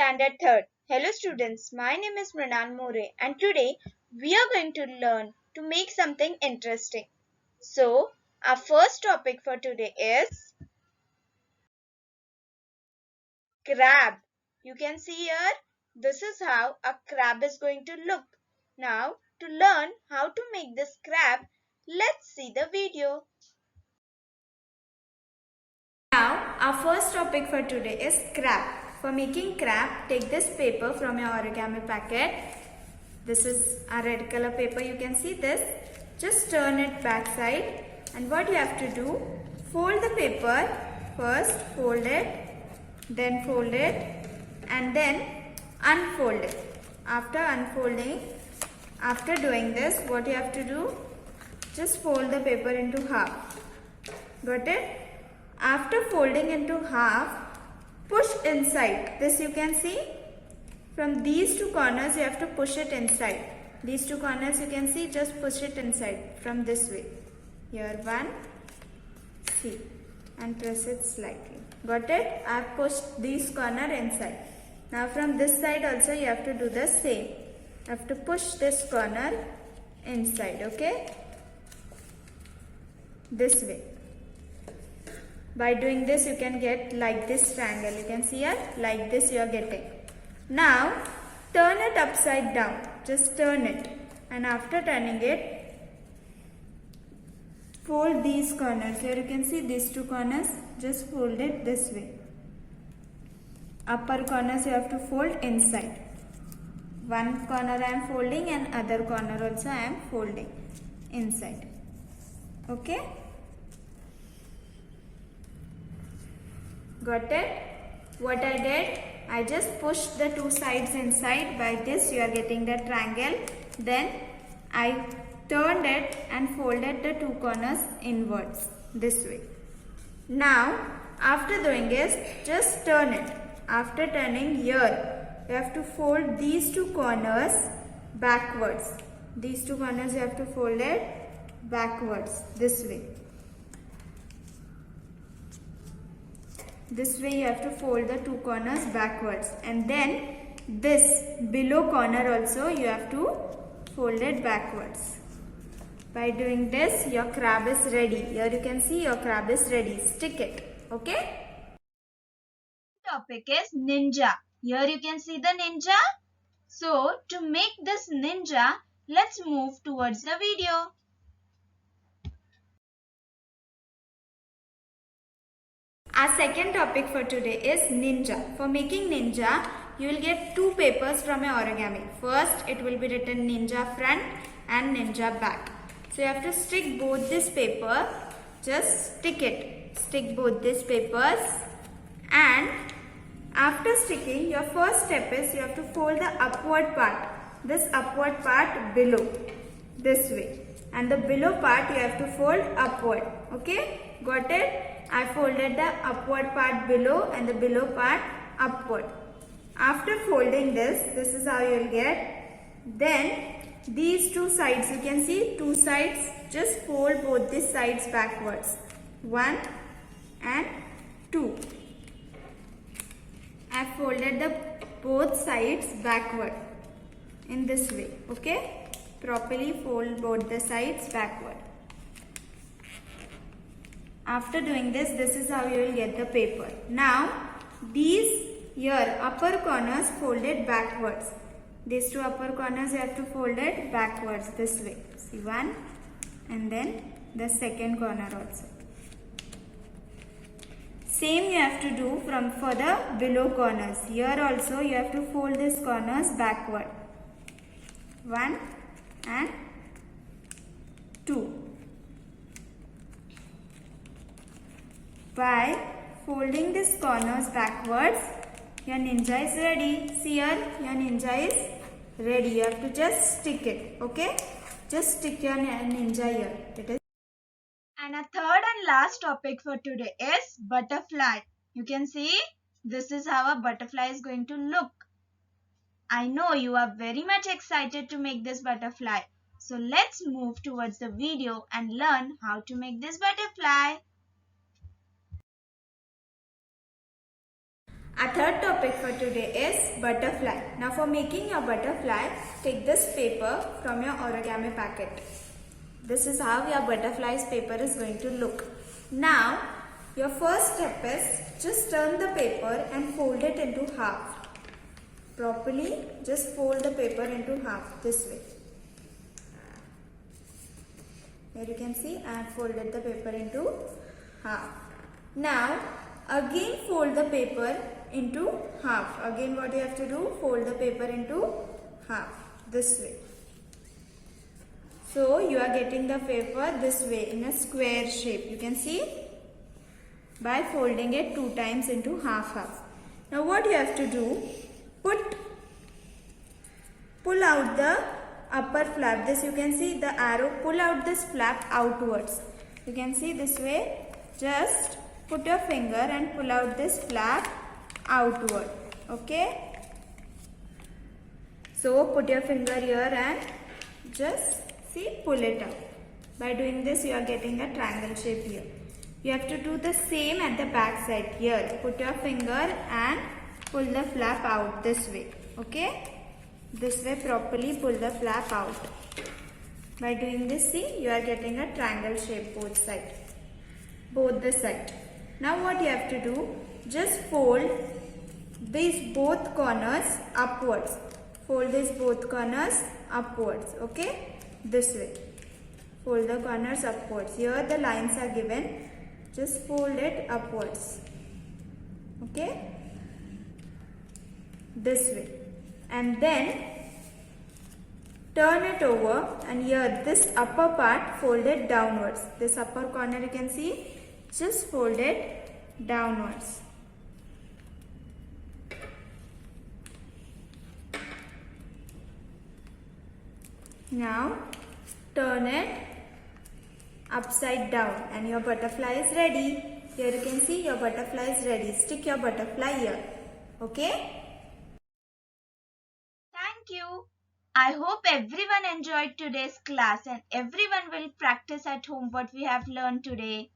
Standard 3rd. Hello students, my name is Mrinal More and today we are going to learn to make something interesting. So, our first topic for today is crab. You can see here, this is how a crab is going to look. Now, to learn how to make this crab, let's see the video. Now, our first topic for today is crab. For making crab, take this paper from your origami packet. This is a red color paper, you can see this. Just turn it back side and what you have to do, fold the paper, first fold it, then fold it and then unfold it. After unfolding, after doing this, what you have to do, just fold the paper into half. Got it? After folding into half, push inside. This you can see. From these two corners, you have to push it inside. These two corners you can see, just push it inside from this way. Here one, see, and press it slightly. Got it? I have pushed this corner inside. Now from this side also you have to do the same. You have to push this corner inside, okay? This way. By doing this you can get like this triangle. You can see here, like this you are getting. Now turn it upside down. Just turn it. And after turning it, fold these corners. Here you can see these two corners. Just fold it this way. Upper corners you have to fold inside. One corner I am folding and other corner also I am folding inside. Okay? Got it? What I did, I just pushed the two sides inside. By this you are getting the triangle. Then I turned it and folded the two corners inwards this way. Now after doing this, just turn it. After turning here, you have to fold these two corners backwards. These two corners you have to fold it backwards this way. This way you have to fold the two corners backwards, and then this below corner also you have to fold it backwards. By doing this, your crab is ready. Here you can see your crab is ready. Stick it. Okay? Topic is ninja. Here you can see the ninja. So to make this ninja, let's move towards the video. Our second topic for today is ninja. For making ninja, you will get two papers from your origami. First, it will be written ninja front and ninja back. So you have to stick both this paper. Just stick it. Stick both these papers. And after sticking, your first step is you have to fold the upward part. This upward part below. This way. And the below part you have to fold upward. Okay? Got it? I folded the upward part below and the below part upward. After folding this is how you will get. Then these two sides, you can see two sides, just fold both these sides backwards. 1 and 2. I have folded the both sides backward in this way. Okay? Properly fold both the sides backward. After doing this is how you will get the paper. Now, these here upper corners folded backwards. These two upper corners you have to fold it backwards this way. See, one and then the second corner also. Same you have to do for the below corners. Here also you have to fold these corners backward. 1 and 2. By folding these corners backwards, your ninja is ready. See here, your ninja is ready. You have to just stick it. Okay? Just stick your ninja here. It is. And a third and last topic for today is butterfly. You can see this is how a butterfly is going to look. I know you are very much excited to make this butterfly. So let's move towards the video and learn how to make this butterfly. Our third topic for today is butterfly. Now for making your butterfly, take this paper from your origami packet. This is how your butterfly's paper is going to look. Now your first step is just turn the paper and fold it into half. Properly just fold the paper into half this way. Here you can see I have folded the paper into half. Now again fold the paper into half. Again what you have to do, fold the paper into half this way. So you are getting the paper this way in a square shape. You can see by folding it 2 times into half. Now what you have to do, pull out the upper flap. This you can see the arrow, pull out this flap outwards. You can see this way. Just put your finger and pull out this flap outward. Okay. So put your finger here and just see, pull it out. By doing this you are getting a triangle shape here. You have to do the same at the back side. Here put your finger and pull the flap out this way. Okay. This way properly pull the flap out. By doing this, see, you are getting a triangle shape both the side. Now what you have to do, just fold these both corners upwards. Fold these both corners upwards. Okay, this way. Fold the corners upwards. Here the lines are given. Just fold it upwards. Okay, this way. And then turn it over, and here this upper part fold it downwards. This upper corner you can see, just fold it downwards. Now turn it upside down and your butterfly is ready. Here you can see your butterfly is ready. Stick your butterfly here. Okay. Thank you. I hope everyone enjoyed today's class and everyone will practice at home what we have learned today.